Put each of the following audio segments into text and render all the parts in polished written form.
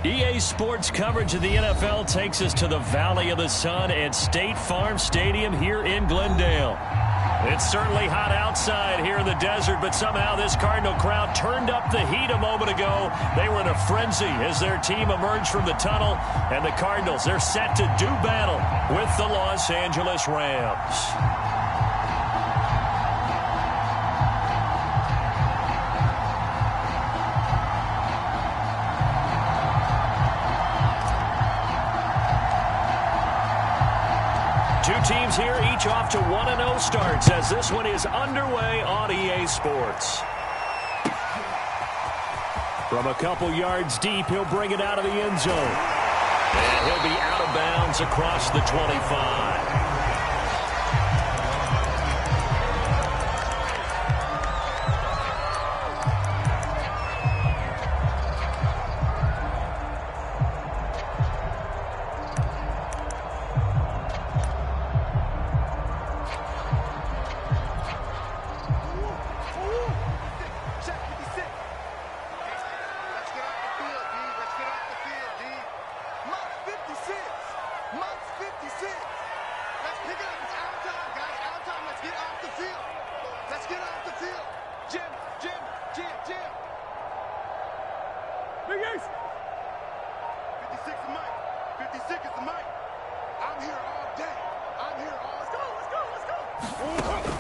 EA Sports coverage of the NFL takes us to the Valley of the Sun at State Farm Stadium here in Glendale. It's certainly hot outside here in the desert, but somehow this Cardinal crowd turned up the heat a moment ago. They were in a frenzy as their team emerged from the tunnel, and the Cardinals, they're set to do battle with the Los Angeles Rams. Two teams here, each off to 1-0 starts as this one is underway on EA Sports. From a couple yards deep, he'll bring it out of the end zone. And he'll be out of bounds across the 25.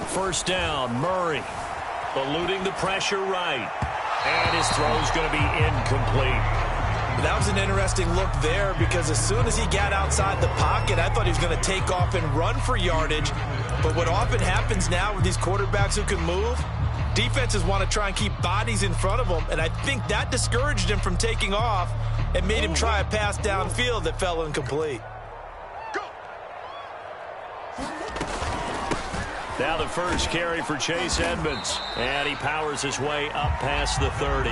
First down, Murray eluding the pressure right, and his throw's going to be incomplete. That was an interesting look there because as soon as he got outside the pocket, I thought he was going to take off and run for yardage. But what often happens now with these quarterbacks who can move, defenses want to try and keep bodies in front of them, and I think that discouraged him from taking off and made him try a pass downfield that fell incomplete. Now the first carry for Chase Edmonds, and he powers his way up past the 30.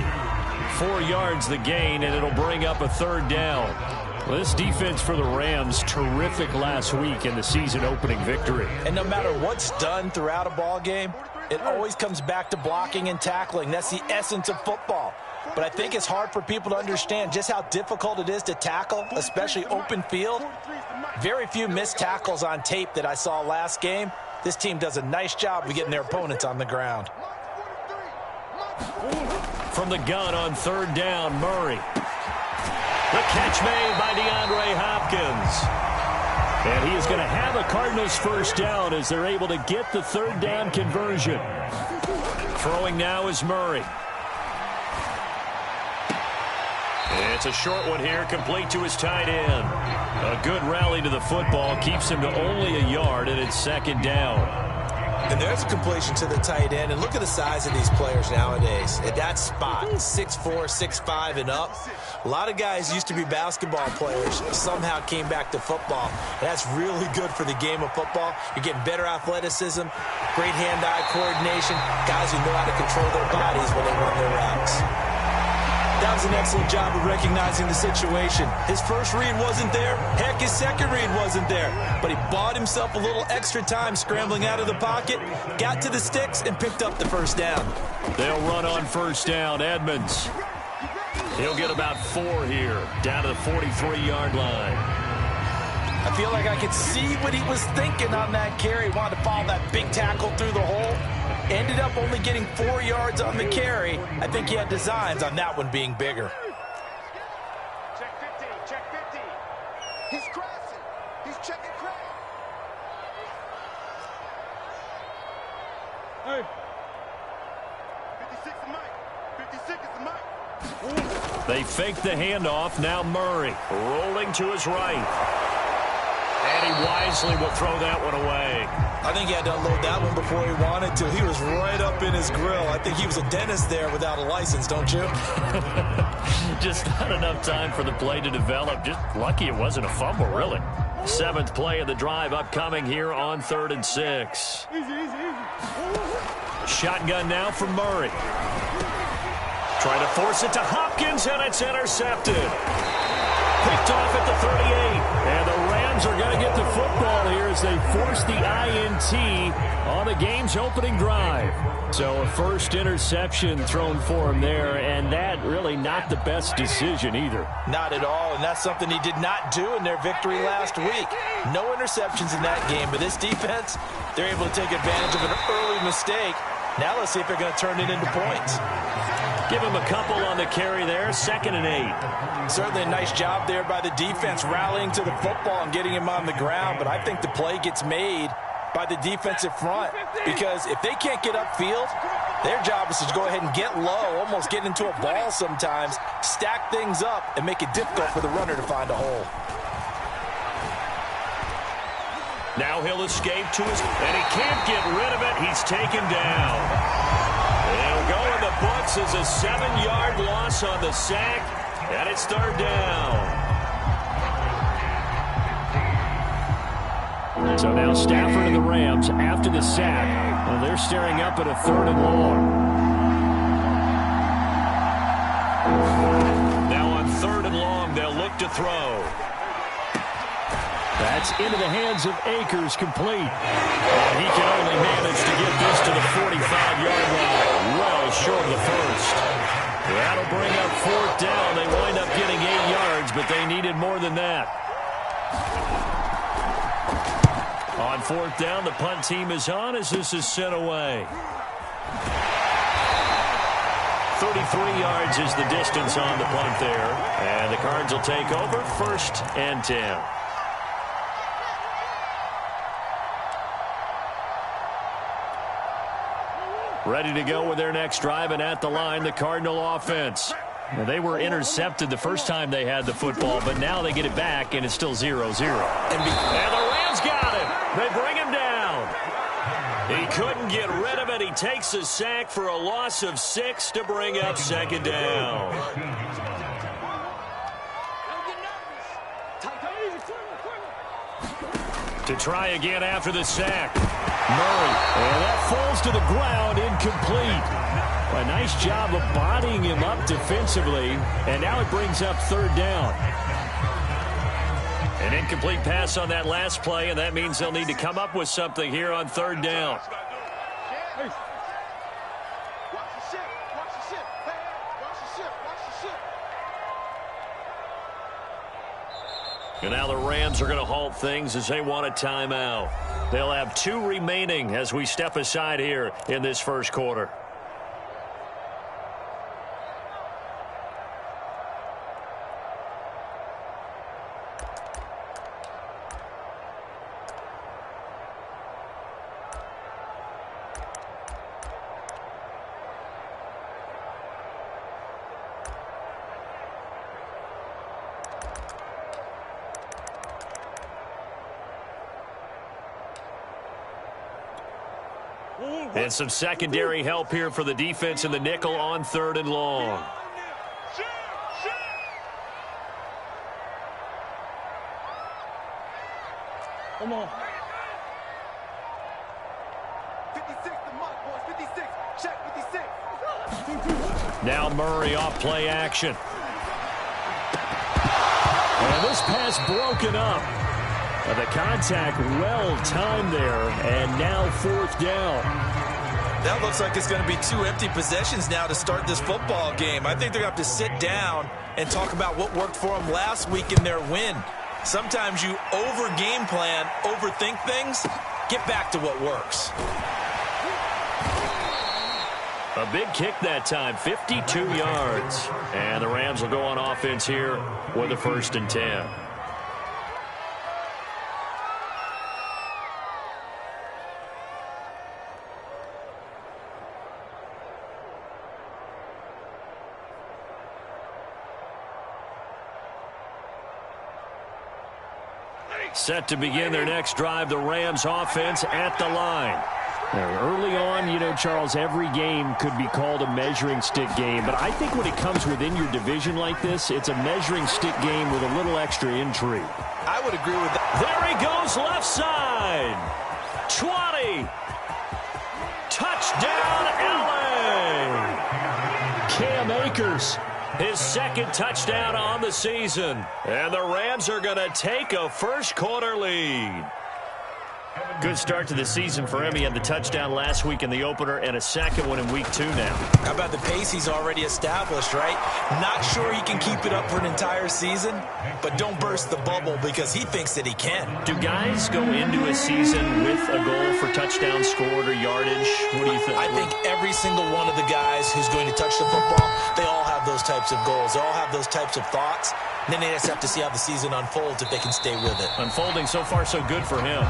4 yards the gain, and it'll bring up a third down. Well, this defense for the Rams, terrific last week in the season-opening victory. And no matter what's done throughout a ball game, it always comes back to blocking and tackling. That's the essence of football. But I think it's hard for people to understand just how difficult it is to tackle, especially open field. Very few missed tackles on tape that I saw last game. This team does a nice job of getting their opponents on the ground. From the gun on third down, Murray. The catch made by DeAndre Hopkins. And he is going to have a Cardinals first down as they're able to get the third down conversion. Throwing now is Murray. It's a short one here, complete to his tight end. A good rally to the football keeps him to only a yard, and it's second down. And there's a completion to the tight end. And look at the size of these players nowadays. At that spot, 6'4", 6'5", and up. A lot of guys used to be basketball players, somehow came back to football. And that's really good for the game of football. You're getting better athleticism, great hand-eye coordination, guys who know how to control their bodies when they run their routes. That was an excellent job of recognizing the situation. His first read wasn't there. Heck, his second read wasn't there. But he bought himself a little extra time scrambling out of the pocket, got to the sticks, and picked up the first down. They'll run on first down. Edmonds. He'll get about 4 here, down to the 43-yard line. I feel like I could see what he was thinking on that carry. He wanted to follow that big tackle through the hole. Ended up only getting 4 yards on the carry. I think he had designs on that one being bigger. Check 50, check 50. He's crossing. He's checking crowd. Hey. 56 is Mike. 56 is Mike. They fake the handoff. Now Murray rolling to his right. And he wisely will throw that one away. I think he had to unload that one before he wanted to. He was right up in his grill. I think he was a dentist there without a license, don't you? Just not enough time for the play to develop. Just lucky it wasn't a fumble, really. 7th play of the drive upcoming here on 3rd and 6. Shotgun now for Murray. Trying to force it to Hopkins, and it's intercepted. Picked off at the 38. And the Rams Rams are going to get the football here as they force the INT on the game's opening drive. So a first interception thrown for him there, and that really not the best decision either. Not at all, and that's something he did not do in their victory last week. No interceptions in that game, but this defense, they're able to take advantage of an early mistake. Now let's see if they're going to turn it into points. Give him a couple on the carry there, 2nd and 8. Certainly a nice job there by the defense rallying to the football and getting him on the ground, but I think the play gets made by the defensive front because if they can't get upfield, their job is to go ahead and get low, almost get into a ball sometimes, stack things up, and make it difficult for the runner to find a hole. Now he'll escape to his, and he can't get rid of it. He's taken down. It'll go in the books as a 7-yard loss on the sack, and it's 3rd down. So now Stafford and the Rams after the sack. Well, they're staring up at a 3rd and long. Now on 3rd and long, they'll look to throw. That's into the hands of Akers, complete. And he can only manage to get this to the 45-yard line, well short of the first. That'll bring up 4th down. They wind up getting 8 yards, but they needed more than that. On 4th down, the punt team is on as this is sent away. 33 yards is the distance on the punt there. And the Cards will take over, 1st and 10. Ready to go with their next drive, and at the line, the Cardinal offense. Now, they were intercepted the first time they had the football, but now they get it back, and it's still 0-0. And the Rams got him. They bring him down. He couldn't get rid of it. He takes a sack for a loss of 6 to bring up 2nd down. To try again after the sack. Murray, and that falls to the ground, incomplete. A nice job of bodying him up defensively, and now it brings up 3rd down. An incomplete pass on that last play, and that means they'll need to come up with something here on 3rd down. And now the Rams are going to halt things as they want a timeout. They'll have 2 remaining as we step aside here in this first quarter. And some secondary help here for the defense in the nickel on 3rd and long. Come on. 56 the mark, boys. 56. Check 56. Now Murray off play action. And this pass broken up. The contact well timed there, and now 4th down. That looks like it's going to be 2 empty possessions now to start this football game. I think they're going to have to sit down and talk about what worked for them last week in their win. Sometimes you over-game plan, overthink things. Get back to what works. A big kick that time, 52 yards. And the Rams will go on offense here with a 1st and 10. Set to begin their next drive, the Rams offense at the line. Now, early on, you know, Charles, every game could be called a measuring stick game, but I think when it comes within your division like this, it's a measuring stick game with a little extra intrigue. I would agree with that. There he goes, left side. 20. Touchdown, LA. Cam Akers His second touchdown on the season. And the Rams are going to take a first-quarter lead. Good start to the season for him. He had the touchdown last week in the opener and a second one in week 2 now. How about the pace he's already established, right? Not sure he can keep it up for an entire season, but don't burst the bubble because he thinks that he can. Do guys go into a season with a goal for touchdown scored or yardage? What do you think? I think every single one of the guys who's going to touch the football, they all have those types of goals. They all have those types of thoughts. And then they just have to see how the season unfolds if they can stay with it. Unfolding so far so good for him.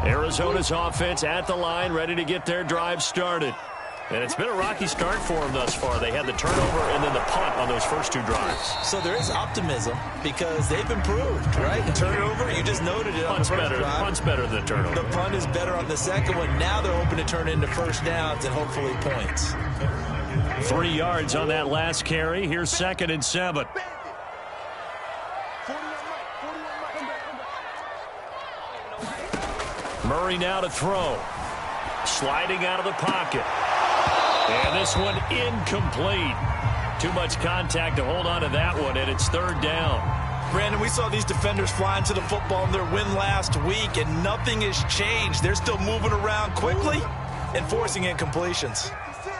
Arizona's offense at the line, ready to get their drive started. And it's been a rocky start for them thus far. They had the turnover and then the punt on those first 2 drives. So there is optimism because they've improved, right? The turnover, you just noted it on the first drive. Punt's better than the turnover. The punt is better on the second one. Now they're hoping to turn it into first downs and hopefully points. 3 yards on that last carry. Here's 2nd and 7. Murray now to throw. Sliding out of the pocket. And this one incomplete. Too much contact to hold on to that one, and it's 3rd down. Brandon, we saw these defenders flying to the football in their win last week, and nothing has changed. They're still moving around quickly and forcing incompletions.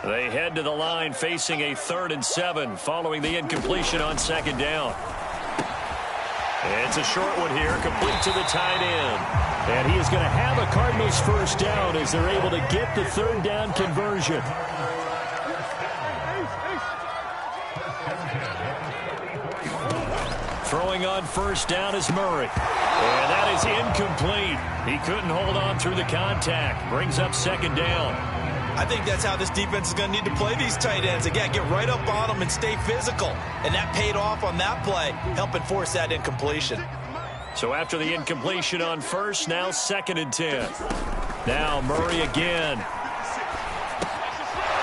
They head to the line facing a 3rd and 7 following the incompletion on 2nd down. It's a short one here, complete to the tight end. And he is going to have a Cardinals first down as they're able to get the 3rd down conversion. Throwing on first down is Murray. And that is incomplete. He couldn't hold on through the contact. Brings up 2nd down. I think that's how this defense is going to need to play these tight ends. Again, get right up on them and stay physical. And that paid off on that play, helping force that incompletion. So after the incompletion on first, now 2nd and 10. Now Murray again.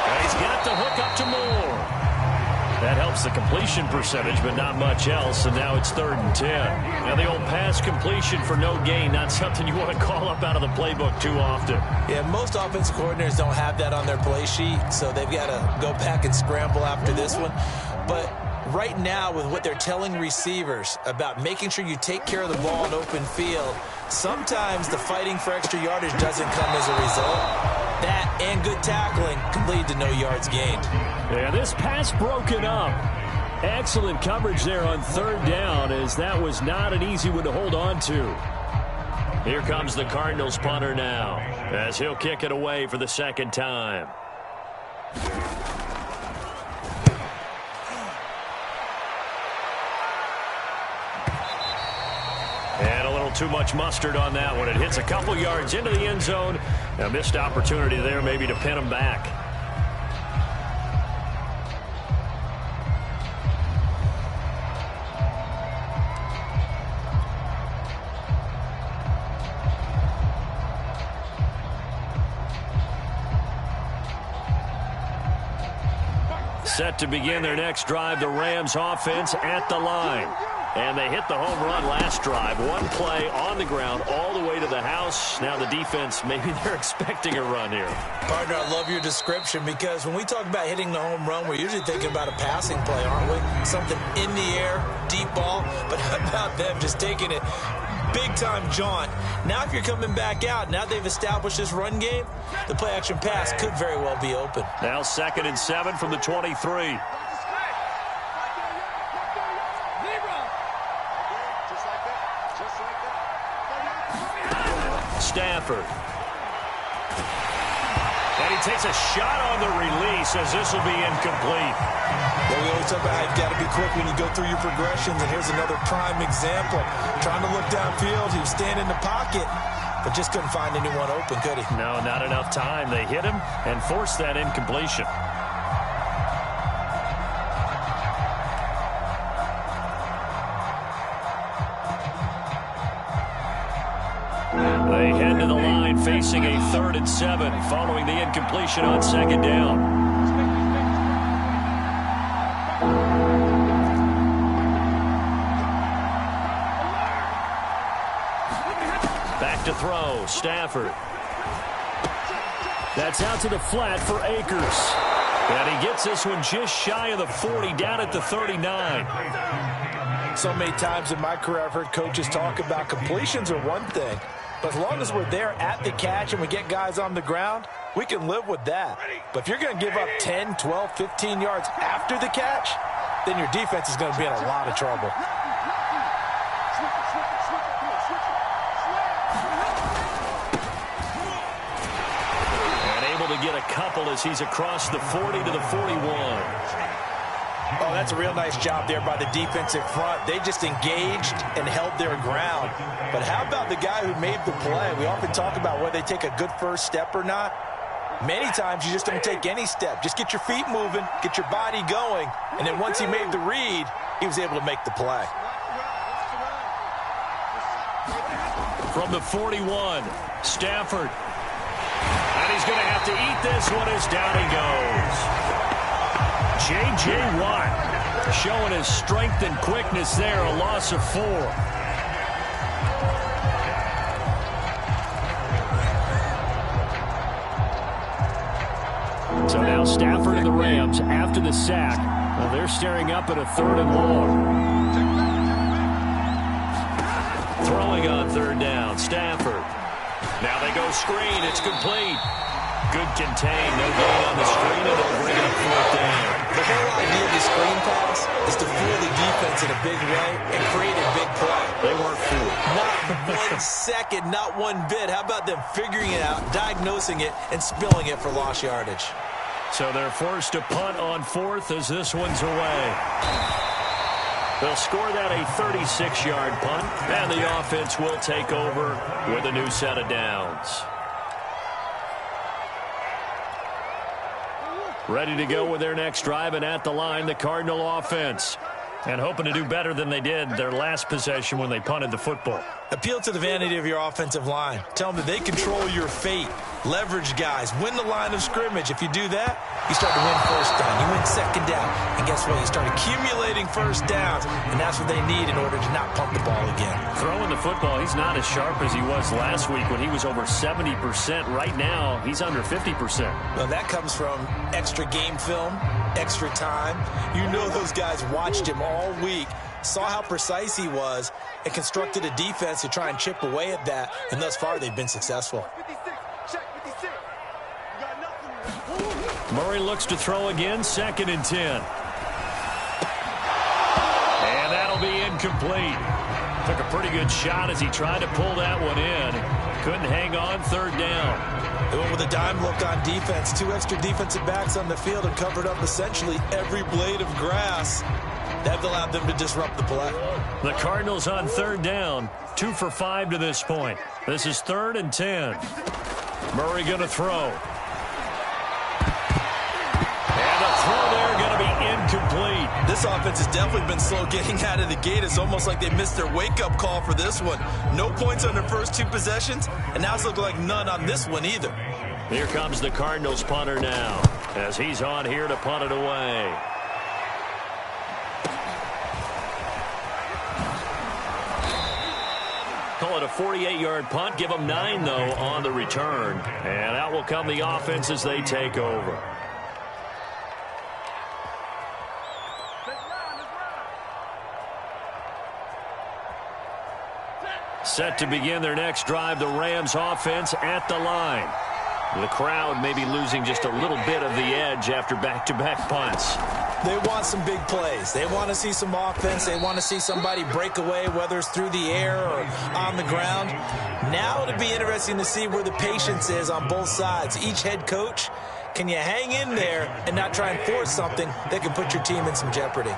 And he's got the hook up to Moore. That helps the completion percentage, but not much else, and now it's 3rd and 10. Now the old pass completion for no gain, not something you want to call up out of the playbook too often. Yeah, most offensive coordinators don't have that on their play sheet, so they've got to go back and scramble after this one. But right now, with what they're telling receivers about making sure you take care of the ball in open field, sometimes the fighting for extra yardage doesn't come as a result. That and good tackling can lead to no yards gained. Yeah, this pass broken up. Excellent coverage there on 3rd down, as that was not an easy one to hold on to. Here comes the Cardinals punter now, as he'll kick it away for the 2nd time. And a little too much mustard on that one. It hits a couple yards into the end zone. A missed opportunity there maybe to pin him back. Set to begin their next drive, the Rams offense at the line. And they hit the home run last drive. One play on the ground all the way to the house. Now the defense, maybe they're expecting a run here. Partner, I love your description because when we talk about hitting the home run, we're usually thinking about a passing play, aren't we? Something in the air, deep ball. But how about them just taking it big-time jaunt? Now if you're coming back out, now they've established this run game, the play-action pass could very well be open. Now 2nd and 7 from the 23. Stafford. And he takes a shot on the release as this will be incomplete. Well, we always talk about how you've got to be quick when you go through your progressions, and here's another prime example. Trying to look downfield, he was standing in the pocket, but just couldn't find anyone open, could he? No, not enough time. They hit him and forced that incompletion. They head to the line facing a 3rd and 7 following the incompletion on 2nd down. Back to throw, Stafford. That's out to the flat for Akers. And he gets this one just shy of the 40, down at the 39. So many times in my career I've heard coaches talk about completions are one thing, but as long as we're there at the catch and we get guys on the ground, we can live with that. But if you're going to give up 10, 12, 15 yards after the catch, then your defense is going to be in a lot of trouble. To get a couple as he's across the 40 to the 41. Oh, that's a real nice job there by the defensive front. They just engaged and held their ground. But how about the guy who made the play? We often talk about whether they take a good first step or not. Many times you just don't take any step. Just get your feet moving, get your body going, and then once he made the read, he was able to make the play. From the 41, Stafford. And he's going to have to eat this one as down he goes. J.J. Watt showing his strength and quickness there, a loss of 4. So now Stafford and the Rams, after the sack, well, they're staring up at a 3rd and long. Throwing on 3rd down, Stafford. Now they go screen. It's complete. Good contain. No gain on the screen, and they'll bring up 4th down. The whole idea of the screen pass is to fool the defense in a big way and create a big play. They weren't fooled. Not 1 second, not one bit. How about them figuring it out, diagnosing it, and spilling it for lost yardage? So they're forced to punt on 4th as this one's away. They'll score that a 36-yard punt, and the offense will take over with a new set of downs. Ready to go with their next drive, and at the line, the Cardinal offense. And hoping to do better than they did their last possession when they punted the football. Appeal to the vanity of your offensive line. Tell them that they control your fate. Leverage guys. Win the line of scrimmage. If you do that, you start to win 1st down. You win 2nd down. And guess what? You start accumulating 1st downs. And that's what they need in order to not punt the ball again. Throwing the football, he's not as sharp as he was last week when he was over 70%. Right now, he's under 50%. Well, that comes from extra game film, extra time. You know those guys watched him all week, saw how precise he was, and constructed a defense to try and chip away at that. And thus far, they've been successful. Murray looks to throw again, 2nd and 10. And that'll be incomplete. Took a pretty good shot as he tried to pull that one in. Couldn't hang on, 3rd down. They went with a dime look on defense. 2 extra defensive backs on the field and covered up essentially every blade of grass. That allowed them to disrupt the play. The Cardinals on 3rd down, 2 for 5 to this point. This is 3rd and 10. Murray going to throw. And the throw there going to be incomplete. This offense has definitely been slow getting out of the gate. It's almost like they missed their wake-up call for this one. No points on their first 2 possessions, and now it's looking like none on this one either. Here comes the Cardinals punter now, as he's on here to punt it away. Call it a 48-yard punt. Give them 9, though, on the return. And out will come the offense as they take over. Set to begin their next drive, the Rams offense at the line. The crowd may be losing just a little bit of the edge after back-to-back punts. They want some big plays. They want to see some offense. They want to see somebody break away, whether it's through the air or on the ground. Now it'll be interesting to see where the patience is on both sides. Each head coach, can you hang in there and not try and force something that can put your team in some jeopardy?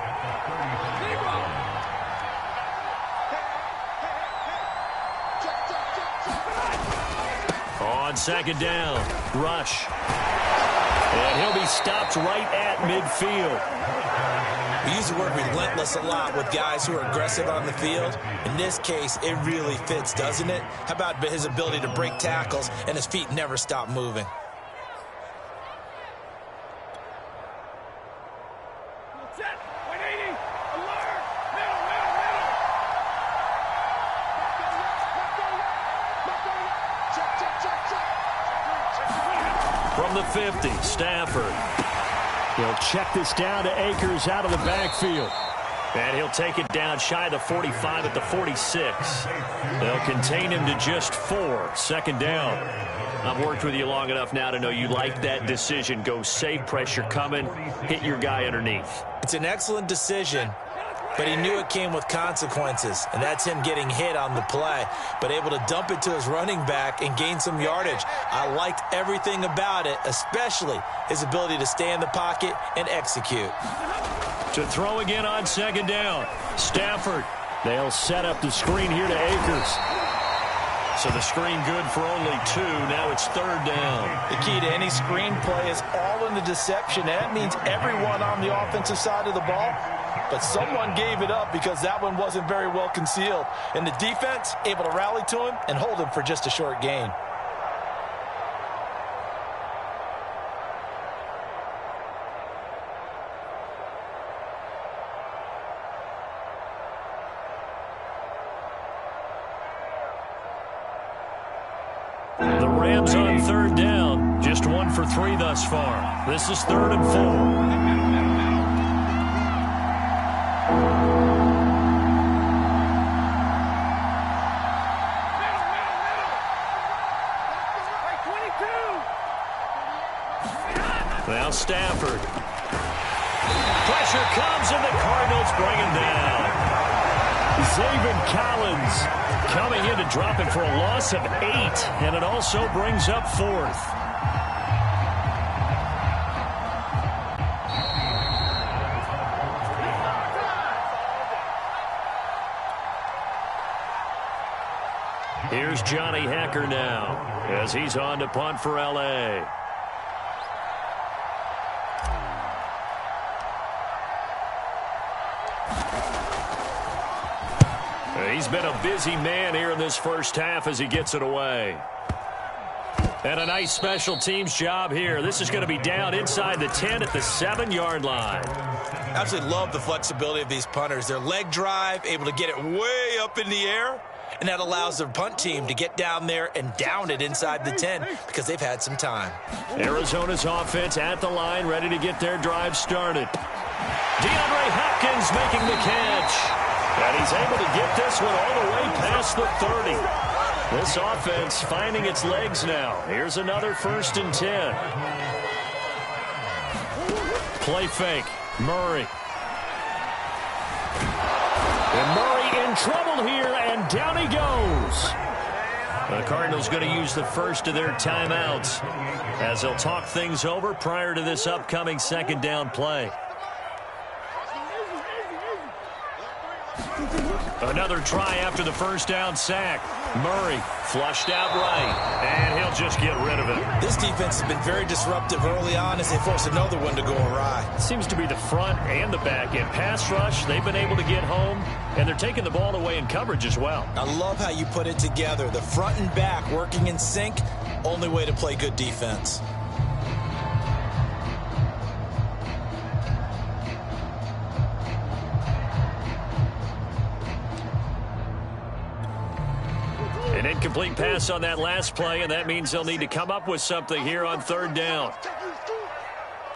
On 2nd down, rush. And he'll be stopped right at midfield. We use the word relentless a lot with guys who are aggressive on the field. In this case, it really fits, doesn't it? How about his ability to break tackles and his feet never stop moving? From the 50, Stafford. He'll check this down to Akers out of the backfield. And he'll take it down shy of the 45 at the 46. They'll contain him to just 4. Second down. I've worked with you long enough now to know you like that decision. Go safe, pressure coming, hit your guy underneath. It's an excellent decision, but he knew it came with consequences, and that's him getting hit on the play, but able to dump it to his running back and gain some yardage. I liked everything about it, especially his ability to stay in the pocket and execute. To throw again on second down. Stafford. They'll set up the screen here to Akers. So the screen good for only 2. Now it's third down. The key to any screen play is all in the deception. That means everyone on the offensive side of the ball, but someone gave it up because that one wasn't very well concealed. And the defense able to rally to him and hold him for just a short gain. The Rams on third down. Just 1 for 3 thus far. This is 3rd and 4. Now Stafford. Pressure comes and the Cardinals bring him down. Zaven Collins coming in to drop it for a loss of 8, and it also brings up 4th. Here's Johnny Hecker now as he's on to punt for L.A. He's been a busy man here in this first half as he gets it away. And a nice special teams job here. This is going to be down inside the 10 at the 7-yard line. Absolutely love the flexibility of these punters. Their leg drive, able to get it way up in the air, and that allows their punt team to get down there and down it inside the 10 because they've had some time. Arizona's offense at the line, ready to get their drive started. DeAndre Hopkins making the catch. And he's able to get this one all the way past the 30. This offense finding its legs now. Here's another 1st and 10. Play fake. Murray. And Murray in trouble here, and down he goes. The Cardinals going to use the first of their timeouts as they'll talk things over prior to this upcoming second down play. Another try after the first down sack. Murray flushed out right, and he'll just get rid of it. This defense has been very disruptive early on as they force another one to go awry. Seems to be the front and the back end. Pass rush, they've been able to get home, and they're taking the ball away in coverage as well. I love how you put it together. The front and back working in sync, only way to play good defense. An incomplete pass on that last play, and that means they'll need to come up with something here on third down.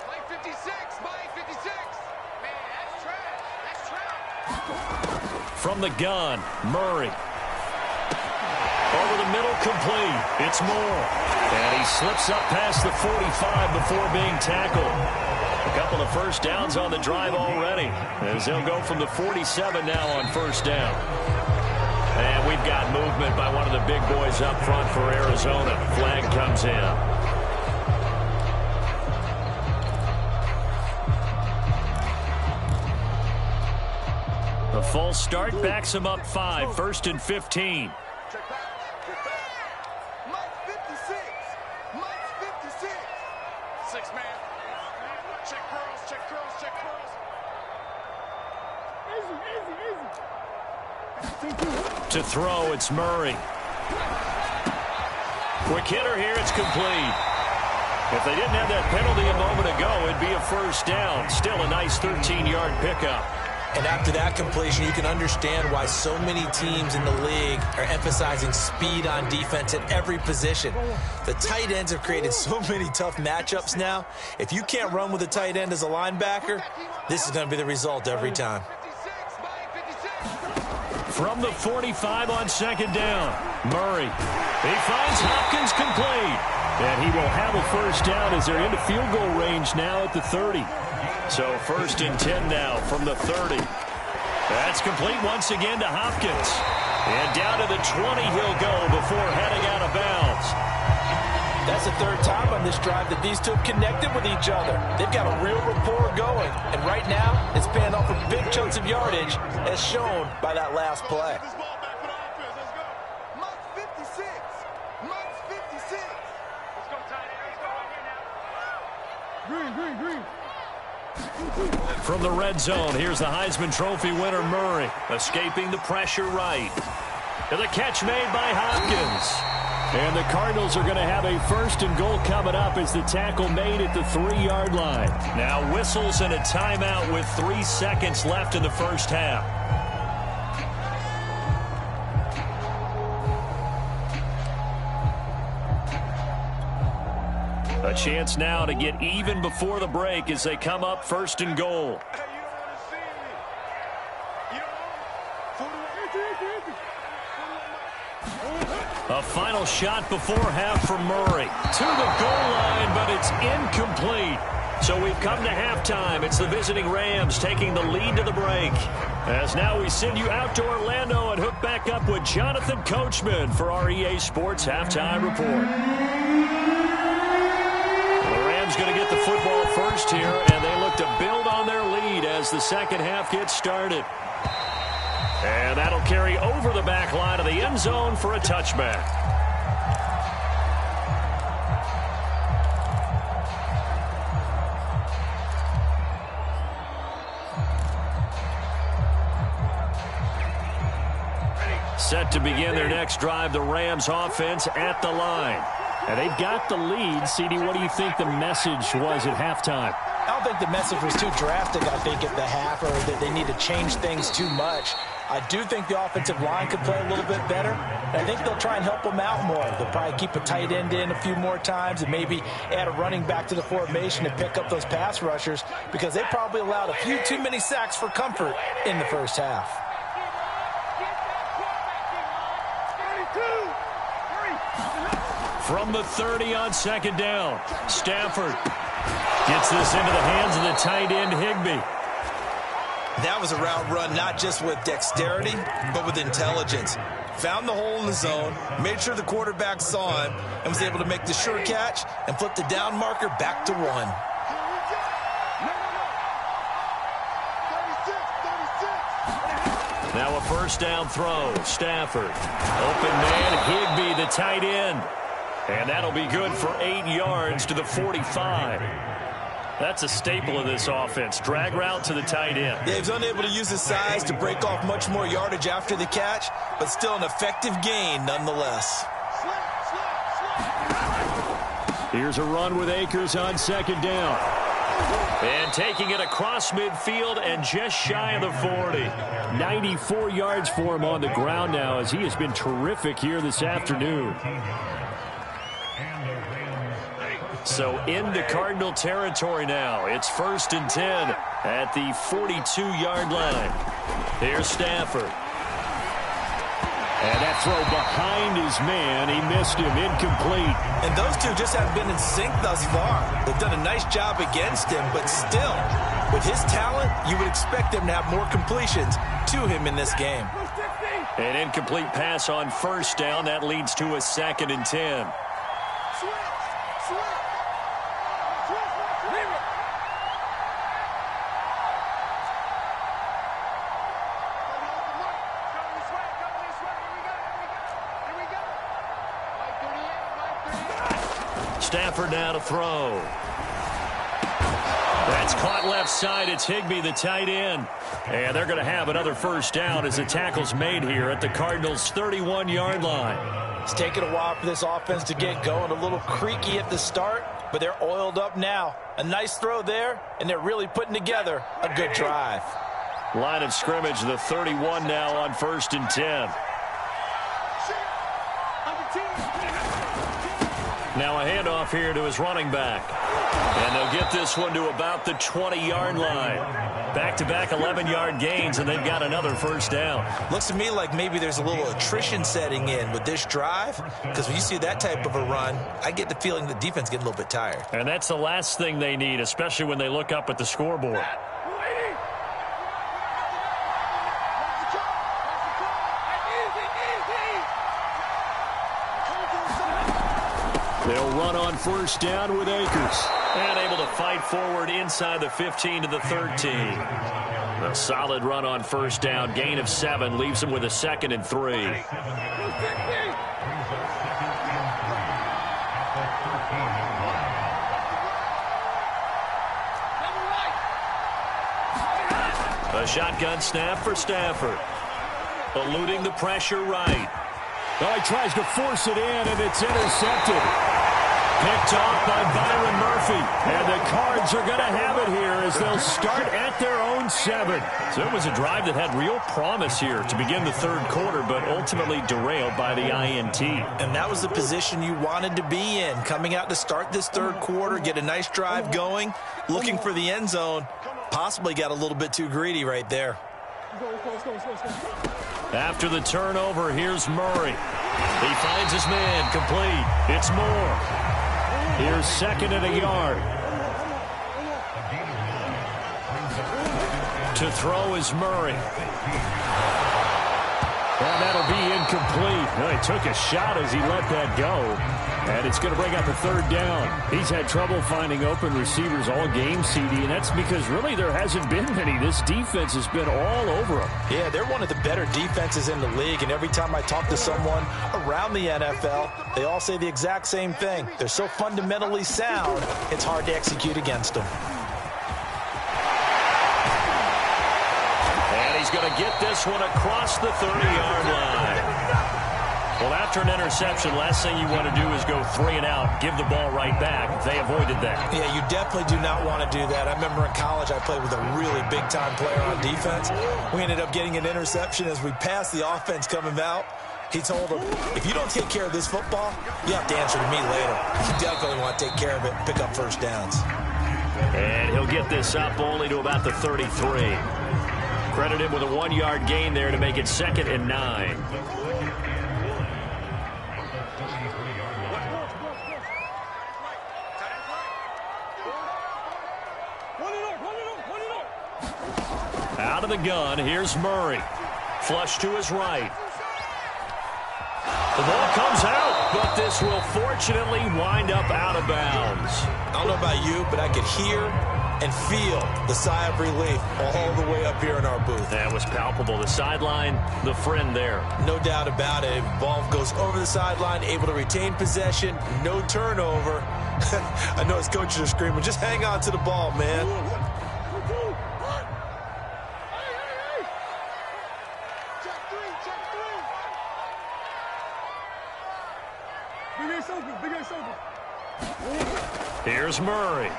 Mike 56, Mike 56. Man, that's trash. That's trash. From the gun, Murray. Over the middle, complete. It's Moore. And he slips up past the 45 before being tackled. A couple of first downs on the drive already, as they'll go from the 47 now on first down. And we've got movement by one of the big boys up front for Arizona. Flag comes in. A false start backs him up 5. 1st and 15. Check back. Check back. Mike 56. Mike 56. 6 man. Check curls. Check curls. Check curls. To throw, it's Murray. Quick hitter here, it's complete. If they didn't have that penalty a moment ago, it'd be a first down. Still a nice 13-yard pickup. And after that completion, you can understand why so many teams in the league are emphasizing speed on defense at every position. The tight ends have created so many tough matchups now. If you can't run with a tight end as a linebacker, this is going to be the result every time. From the 45 on second down, Murray. He finds Hopkins complete. And he will have a first down as they're into field goal range now at the 30. So 1st and 10 now from the 30. That's complete once again to Hopkins. And down to the 20 he'll go before heading out of bounds. That's the third time on this drive that these two have connected with each other. They've got a real rapport going. And right now, it's paying off for big chunks of yardage, as shown by that last play. From the red zone, here's the Heisman Trophy winner, Murray, escaping the pressure right. And the catch made by Hopkins. And the Cardinals are going to have a 1st and goal coming up as the tackle made at the 3-yard line. Now whistles and a timeout with 3 seconds left in the first half. A chance now to get even before the break as they come up 1st and goal. A final shot before half from Murray. To the goal line, but it's incomplete. So we've come to halftime. It's the visiting Rams taking the lead to the break. As now we send you out to Orlando and hook back up with Jonathan Coachman for our EA Sports Halftime Report. Going to get the football first here, and they look to build on their lead as the second half gets started. And that'll carry over the back line of the end zone for a touchback. Set to begin their next drive, the Rams offense at the line. And they've got the lead. CD, what do you think the message was at halftime? I don't think the message was too drastic, I think, at the half, or that they need to change things too much. I do think the offensive line could play a little bit better. And I think they'll try and help them out more. They'll probably keep a tight end in a few more times and maybe add a running back to the formation to pick up those pass rushers, because they probably allowed a few too many sacks for comfort in the first half. From the 30 on second down, Stafford gets this into the hands of the tight end, Higbee. That was a route run not just with dexterity, but with intelligence. Found the hole in the zone, made sure the quarterback saw him, and was able to make the sure catch and flip the down marker back to 1. Now a first down throw, Stafford. Open man, Higbee, the tight end. And that'll be good for 8 yards to the 45. That's a staple of this offense. Drag route to the tight end. Yeah, he's unable to use his size to break off much more yardage after the catch, but still an effective gain nonetheless. Here's a run with Akers on second down. And taking it across midfield and just shy of the 40. 94 yards for him on the ground now, as he has been terrific here this afternoon. So into Cardinal territory now. It's 1st and 10 at the 42-yard line. Here's Stafford. And that throw behind his man. He missed him, incomplete. And those two just haven't been in sync thus far. They've done a nice job against him, but still, with his talent, you would expect him to have more completions to him in this game. An incomplete pass on first down. That leads to a 2nd and 10. Stafford now to throw. That's caught left side. It's Higbee, the tight end. And they're going to have another first down as the tackle's made here at the Cardinals' 31-yard line. It's taken a while for this offense to get going. A little creaky at the start, but they're oiled up now. A nice throw there, and they're really putting together a good drive. Line of scrimmage, the 31 now on 1st and 10. Now a handoff here to his running back. And they'll get this one to about the 20-yard line. Back-to-back 11-yard gains, and they've got another 1st down. Looks to me like maybe there's a little attrition setting in with this drive, because when you see that type of a run, I get the feeling the defense getting a little bit tired. And that's the last thing they need, especially when they look up at the scoreboard. They'll run on 1st down with Akers. And able to fight forward inside the 15 to the 13. A solid run on 1st down. Gain of 7 leaves them with a 2nd and 3. A shotgun snap for Stafford. Eluding the pressure right. Oh, he tries to force it in, and it's intercepted. Picked off by Byron Murphy. And the Cards are going to have it here as they'll start at their own 7. So it was a drive that had real promise here to begin the 3rd quarter, but ultimately derailed by the INT. And that was the position you wanted to be in. Coming out to start this 3rd quarter, get a nice drive going, looking for the end zone. Possibly got a little bit too greedy right there. After the turnover, here's Murray. He finds his man, complete. It's Moore. Here's 2nd and a yard. To throw is Murray. And that'll be incomplete. Well, he took a shot as he let that go. And it's going to bring up a 3rd down. He's had trouble finding open receivers all game, CD, and that's because really there hasn't been many. This defense has been all over them. Yeah, they're one of the better defenses in the league, and every time I talk to someone around the NFL, they all say the exact same thing. They're so fundamentally sound, it's hard to execute against them. And he's going to get this one across the 30-yard line. Well, after an interception, last thing you want to do is go 3 and out, give the ball right back. They avoided that. Yeah, you definitely do not want to do that. I remember in college I played with a really big-time player on defense. We ended up getting an interception as we passed the offense coming out. He told him, if you don't take care of this football, you have to answer to me later. You definitely want to take care of it and pick up 1st downs. And he'll get this up only to about the 33. Credit him with a 1-yard gain there to make it 2nd and 9. Out of the gun, here's Murray. Flush to his right. The ball comes out, but this will fortunately wind up out of bounds. I don't know about you, but I could hear and feel the sigh of relief all the way up here in our booth. That was palpable. The sideline, the friend there. No doubt about it. Ball goes over the sideline, able to retain possession, no turnover. I know his coaches are screaming, just hang on to the ball, man. Here's Murray.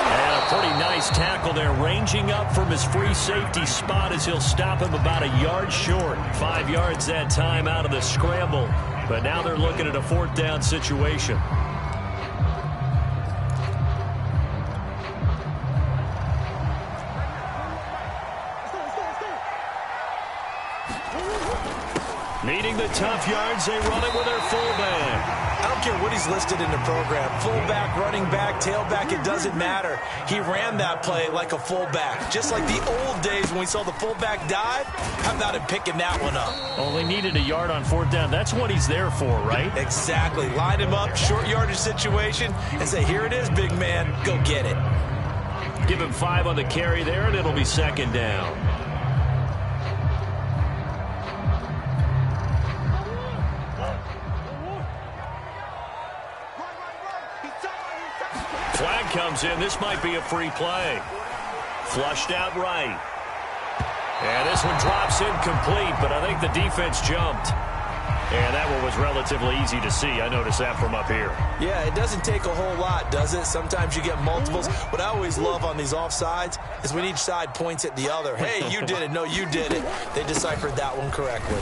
And a pretty nice tackle there, ranging up from his free safety spot as he'll stop him about a yard short. 5 yards that time out of the scramble. But now they're looking at a 4th down situation. Needing the tough yards, they run it with their fullback. I don't care what he's listed in the program. Fullback, running back, tailback, it doesn't matter. He ran that play like a fullback. Just like the old days when we saw the fullback dive. How about him picking that one up? Only needed a yard on 4th down. That's what he's there for, right? Exactly. Line him up, short yardage situation, and say, here it is, big man. Go get it. Give him 5 on the carry there, and it'll be 2nd down. Flag comes in. This might be a free play. Flushed out right. And this one drops incomplete, but I think the defense jumped. And that one was relatively easy to see. I noticed that from up here. Yeah, it doesn't take a whole lot, does it? Sometimes you get multiples. What I always love on these offsides is when each side points at the other. Hey, you did it. No, you did it. They deciphered that one correctly.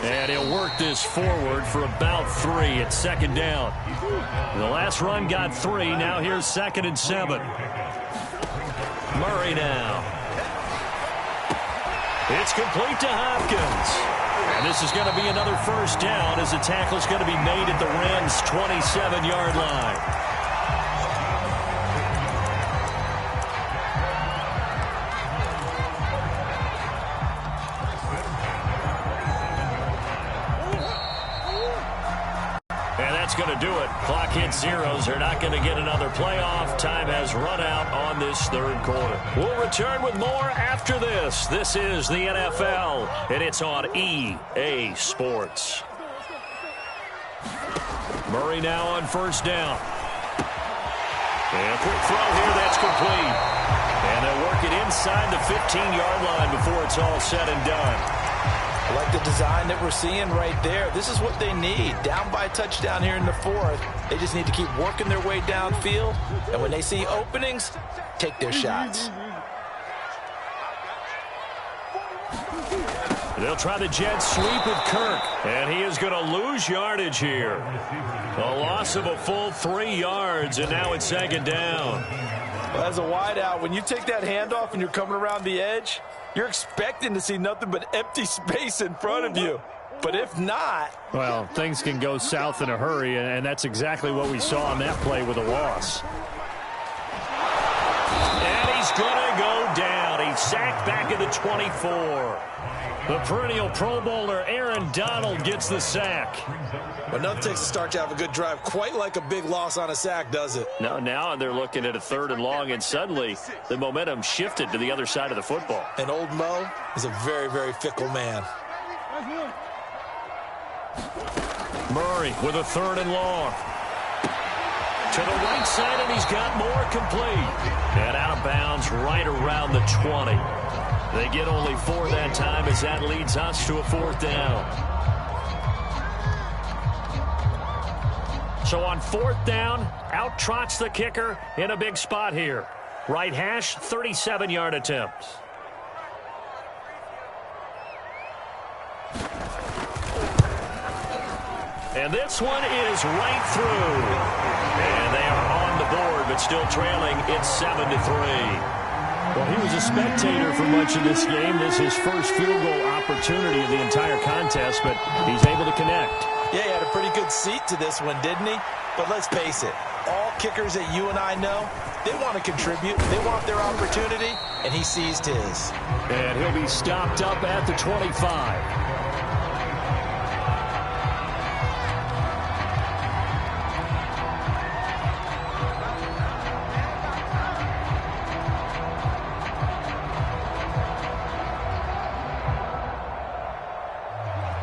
And he'll work this forward for about 3 at second down. The last run got 3. Now here's 2nd and 7. Murray now. It's complete to Hopkins. And this is going to be another first down as the tackle's going to be made at the Rams' 27-yard line. Going to do it. Clock hits zeros. They're not going to get another playoff. Time has run out on this third quarter. We'll return with more after this. This is the NFL, and it's on EA Sports. Murray now on first down. And a quick throw here. That's complete. And they'll work it inside the 15-yard line before it's all said and done. I like the design that we're seeing right there. This is what they need. Down by a touchdown here in the 4th. They just need to keep working their way downfield. And when they see openings, take their shots. They'll try the jet sweep with Kirk. And he is going to lose yardage here. A loss of a full 3 yards, and now it's 2nd down. Well, as a wideout, when you take that handoff and you're coming around the edge, you're expecting to see nothing but empty space in front of you. But if not... Well, things can go south in a hurry, and that's exactly what we saw on that play with a loss. And he's going to go down. He's sacked back at the 24. The perennial Pro Bowler Aaron Donald gets the sack. But nothing takes a start to have a good drive quite like a big loss on a sack, does it? No, now they're looking at a 3rd and long, and suddenly the momentum shifted to the other side of the football. And old Mo is a very, very fickle man. Murray with a 3rd and long. To the right side, and he's got more complete. And out of bounds right around the 20. They get only 4 that time as that leads us to a 4th down. So on 4th down, out trots the kicker in a big spot here. Right hash, 37-yard attempt. And this one is right through. And they are on the board, but still trailing. It's 7-3. Well, he was a spectator for much of this game. This is his first field goal opportunity of the entire contest, but he's able to connect. Yeah, he had a pretty good seat to this one, didn't he? But let's face it, all kickers that you and I know, they want to contribute. They want their opportunity, and he seized his. And he'll be stopped up at the 25.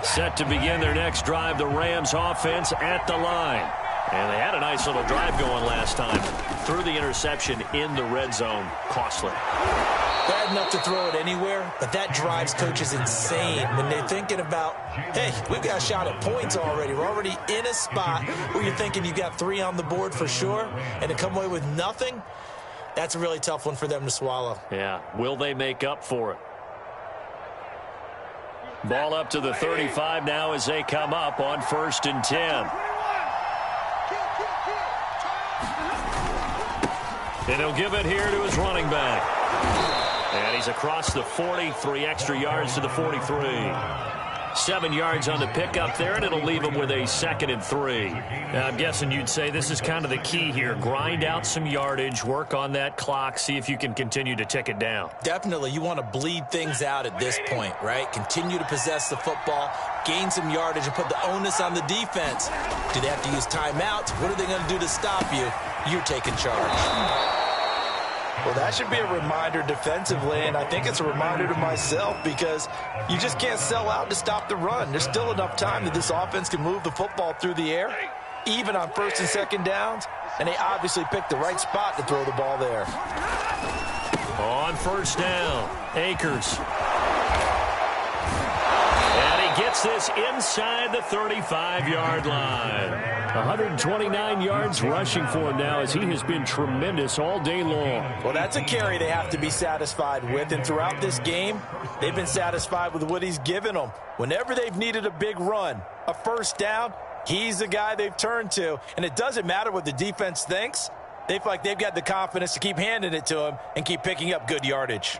Set to begin their next drive, the Rams offense at the line. And they had a nice little drive going last time. Threw the interception in the red zone. Costly. Bad enough to throw it anywhere, but that drives coaches insane when they're thinking about, hey, we've got a shot at points already. We're already in a spot where you're thinking you've got 3 on the board for sure, and to come away with nothing, that's a really tough one for them to swallow. Yeah, will they make up for it? Ball up to the 35 now as they come up on 1st and 10. And he'll give it here to his running back. And he's across the 40, 3 extra yards to the 43. 7 yards on the pickup there, and it'll leave him with a 2nd and 3. Now, I'm guessing you'd say this is kind of the key here. Grind out some yardage, work on that clock, see if you can continue to tick it down. Definitely. You want to bleed things out at this point, right? Continue to possess the football, gain some yardage, and put the onus on the defense. Do they have to use timeouts? What are they going to do to stop you? You're taking charge. Well, that should be a reminder defensively, and I think it's a reminder to myself because you just can't sell out to stop the run. There's still enough time that this offense can move the football through the air, even on 1st and 2nd downs, and they obviously picked the right spot to throw the ball there. On 1st down, Akers. And he gets this inside the 35-yard line. 129 yards rushing for him now as he has been tremendous all day long. Well, that's a carry they have to be satisfied with. And throughout this game, they've been satisfied with what he's given them. Whenever they've needed a big run, a first down, he's the guy they've turned to. And it doesn't matter what the defense thinks. They feel like they've got the confidence to keep handing it to him and keep picking up good yardage.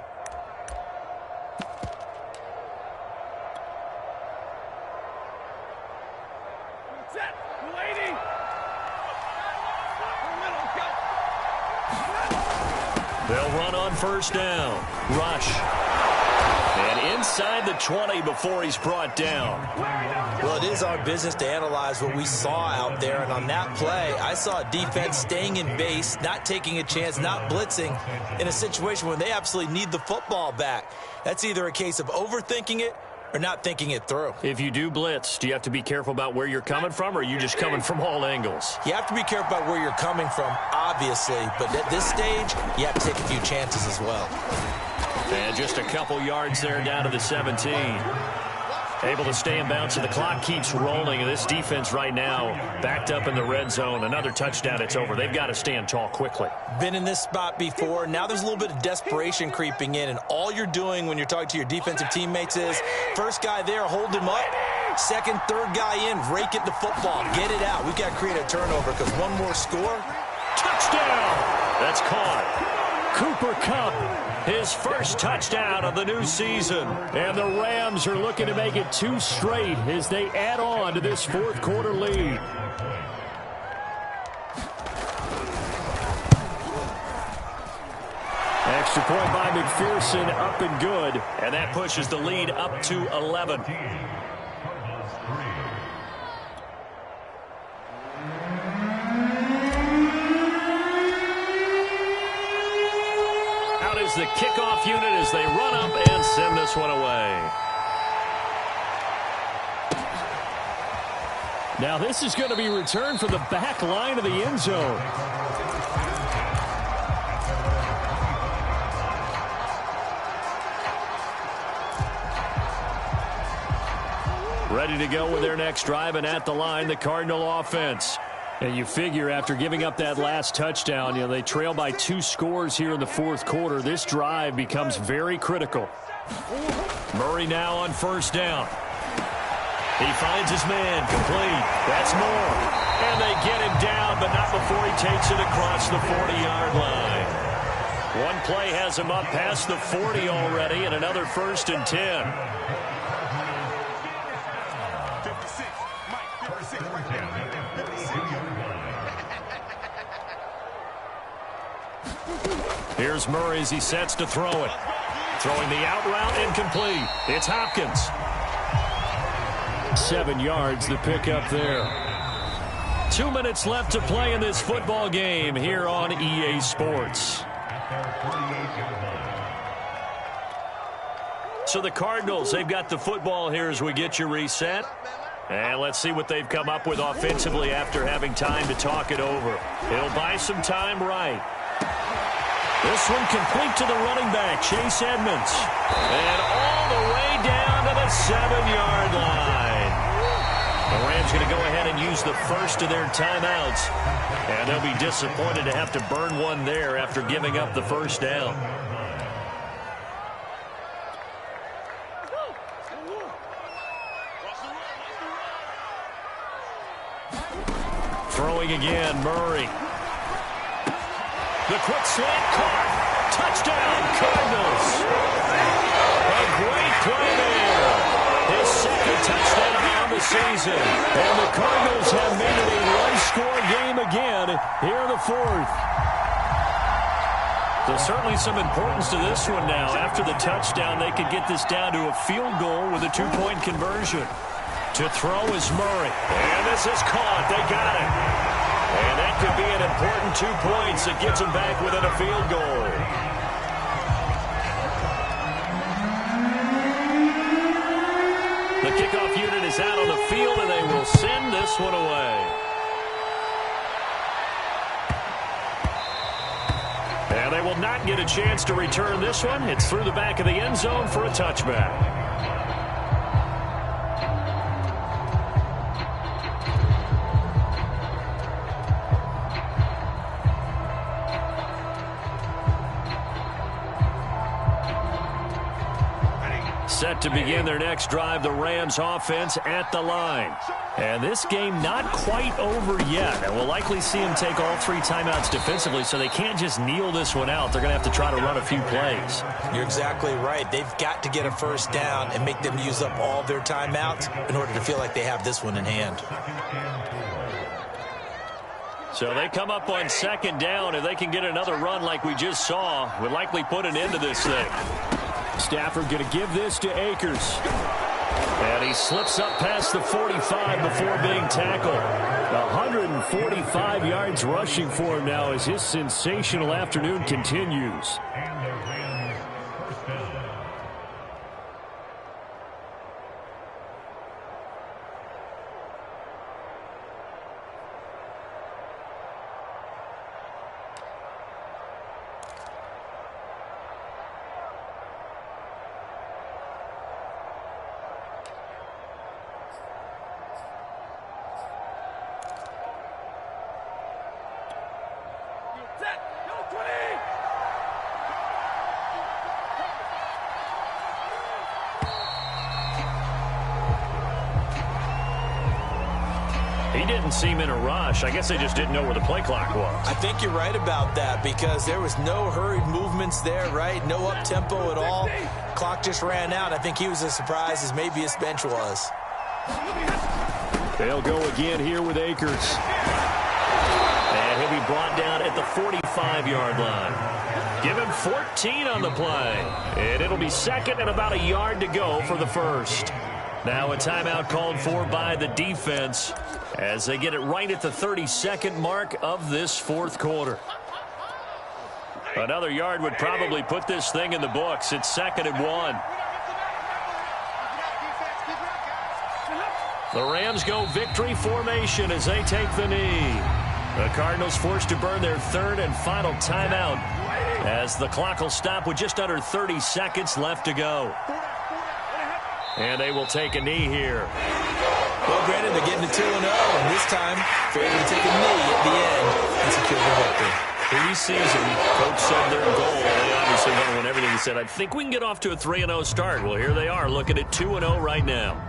They'll run on first down. Rush. And inside the 20 before he's brought down. Well, it is our business to analyze what we saw out there. And on that play, I saw a defense staying in base, not taking a chance, not blitzing in a situation where they absolutely need the football back. That's either a case of overthinking it or not thinking it through. If you do blitz, do you have to be careful about where you're coming from, or are you just coming from all angles? You have to be careful about where you're coming from, obviously, but at this stage, you have to take a few chances as well. And just a couple yards there down to the 17. Able to stay in bounds, and the clock keeps rolling. And this defense right now backed up in the red zone. Another touchdown, it's over. They've got to stand tall quickly. Been in this spot before. Now there's a little bit of desperation creeping in, and all you're doing when you're talking to your defensive teammates is first guy there, hold him up. Second, third guy in, rake at the football. Get it out. We've got to create a turnover because one more score. Touchdown! That's caught. Cooper Kupp, his first touchdown of the new season. And the Rams are looking to make it 2 straight as they add on to this fourth quarter lead. Extra point by McPherson, up and good. And that pushes the lead up to 11. The kickoff unit as they run up and send this one away. Now this is going to be returned from the back line of the end zone. Ready to go with their next drive, and at the line, the Cardinal offense. And you figure after giving up that last touchdown, they trail by 2 scores here in the fourth quarter. This drive becomes very critical. Murray now on first down. He finds his man, complete. That's more. And they get him down, but not before he takes it across the 40-yard line. One play has him up past the 40 already, and another 1st and 10. Here's Murray as he sets to throw it. Throwing the out route, incomplete. It's Hopkins. 7 yards, the pickup there. 2 minutes left to play in this football game here on EA Sports. So the Cardinals, they've got the football here as we get you reset. And let's see what they've come up with offensively after having time to talk it over. It'll buy some time right. This one complete to the running back, Chase Edmonds. And all the way down to the 7-yard line. The Rams going to go ahead and use the first of their timeouts. And they'll be disappointed to have to burn one there after giving up the first down. Throwing again, Murray. The quick slant caught. Touchdown, Cardinals. A great play there. His second touchdown on the season. And the Cardinals have made it a one-score game again here in the fourth. There's certainly some importance to this one now. After the touchdown, they could get this down to a field goal with a 2-point conversion. To throw is Murray. And this is caught. They got it. And that could be an important 2 points that gets them back within a field goal. The kickoff unit is out on the field, and they will send this one away. And they will not get a chance to return this one. It's through the back of the end zone for a touchback. Set to begin their next drive, the Rams offense at the line. And this game not quite over yet. And we'll likely see them take all 3 timeouts defensively, so they can't just kneel this one out. They're going to have to try to run a few plays. You're exactly right. They've got to get a first down and make them use up all their timeouts in order to feel like they have this one in hand. So they come up on second down. If they can get another run like we just saw, would likely put an end to this thing. Stafford going to give this to Akers. And he slips up past the 45 before being tackled. 145 yards rushing for him now as his sensational afternoon continues. He didn't seem in a rush. I guess they just didn't know where the play clock was. I think you're right about that because there was no hurried movements there, right? No up-tempo at all. Clock just ran out. I think he was as surprised as maybe his bench was. They'll go again here with Akers. And he'll be brought down at the 45-yard line. Give him 14 on the play. And it'll be second and about a yard to go for the first. Now a timeout called for by the defense as they get it right at the 32nd mark of this fourth quarter. Another yard would probably put this thing in the books. It's 2nd and 1. The Rams go victory formation as they take the knee. The Cardinals forced to burn their 3rd and final timeout as the clock will stop with just under 30 seconds left to go. And they will take a knee here. Well, granted, they're getting to 2-0, and this time they're able to take a knee at the end and secure the victory. Preseason, coach said their goal, they obviously want to win everything. He said, I think we can get off to a 3-0 start. Well, here they are, looking at 2-0 right now.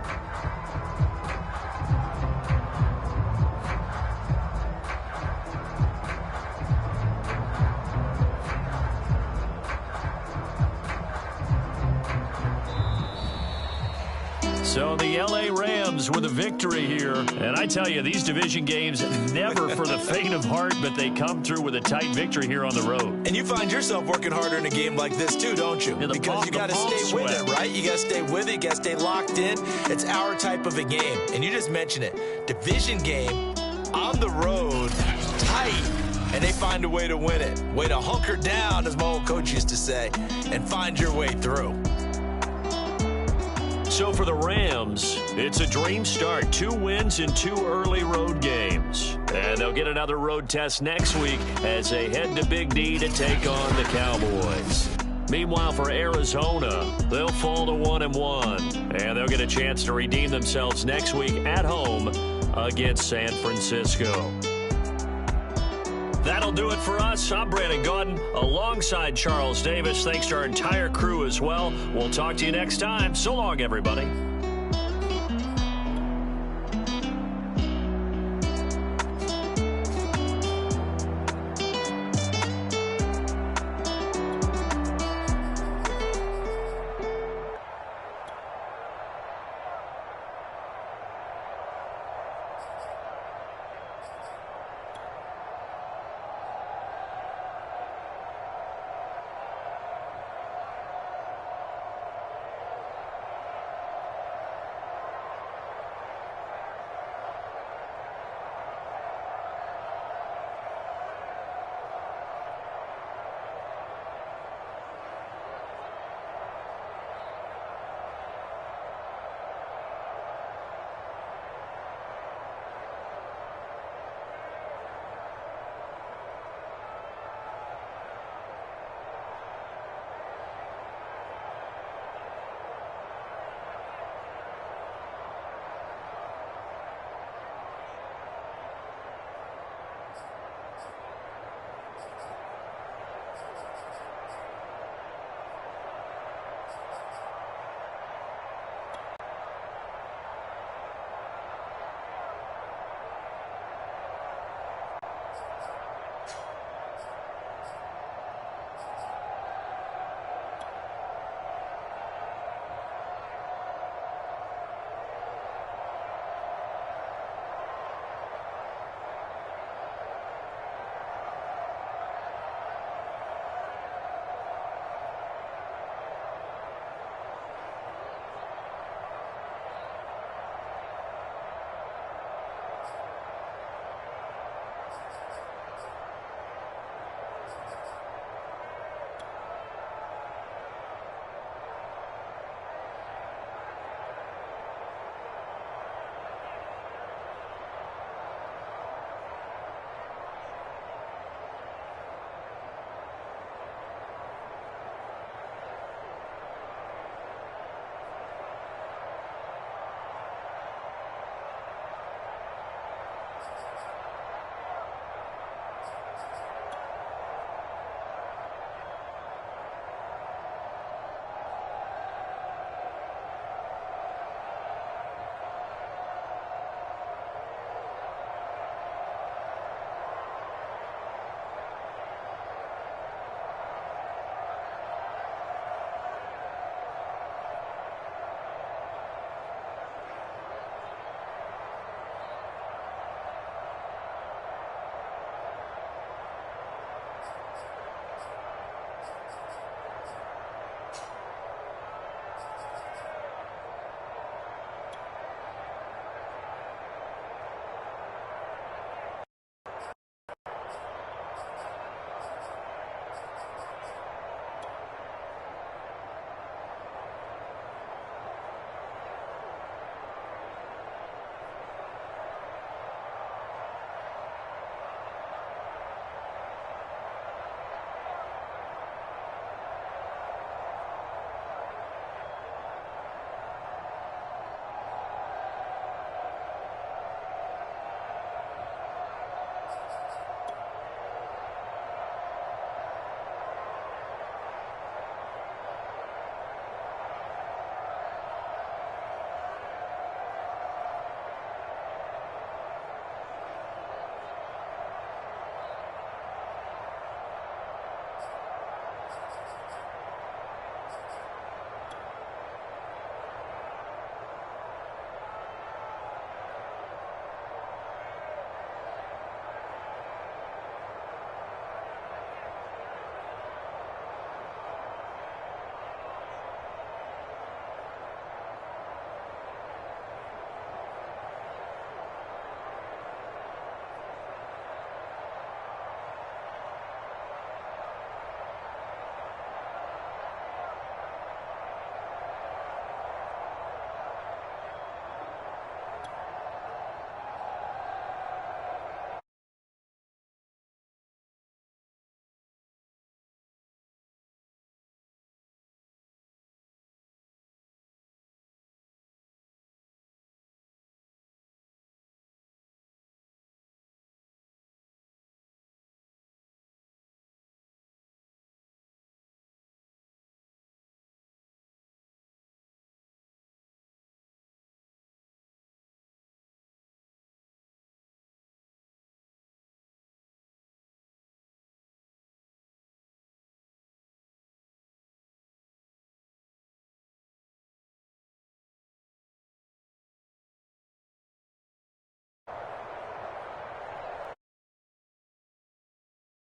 So the L.A. Rams with a victory here. And I tell you, these division games, never for the faint of heart, but they come through with a tight victory here on the road. And you find yourself working harder in a game like this too, don't you? Because you got to stay with it, right? You got to stay with it. You got to stay locked in. It's our type of a game. And you just mentioned it. Division game, on the road, tight. And they find a way to win it. Way to hunker down, as my old coach used to say, and find your way through. So for the Rams, it's a dream start. 2 wins in 2 early road games. And they'll get another road test next week as they head to Big D to take on the Cowboys. Meanwhile, for Arizona, they'll fall to 1-1. And they'll get a chance to redeem themselves next week at home against San Francisco. That'll do it for us. I'm Brandon Gaudin alongside Charles Davis. Thanks to our entire crew as well. We'll talk to you next time. So long, everybody.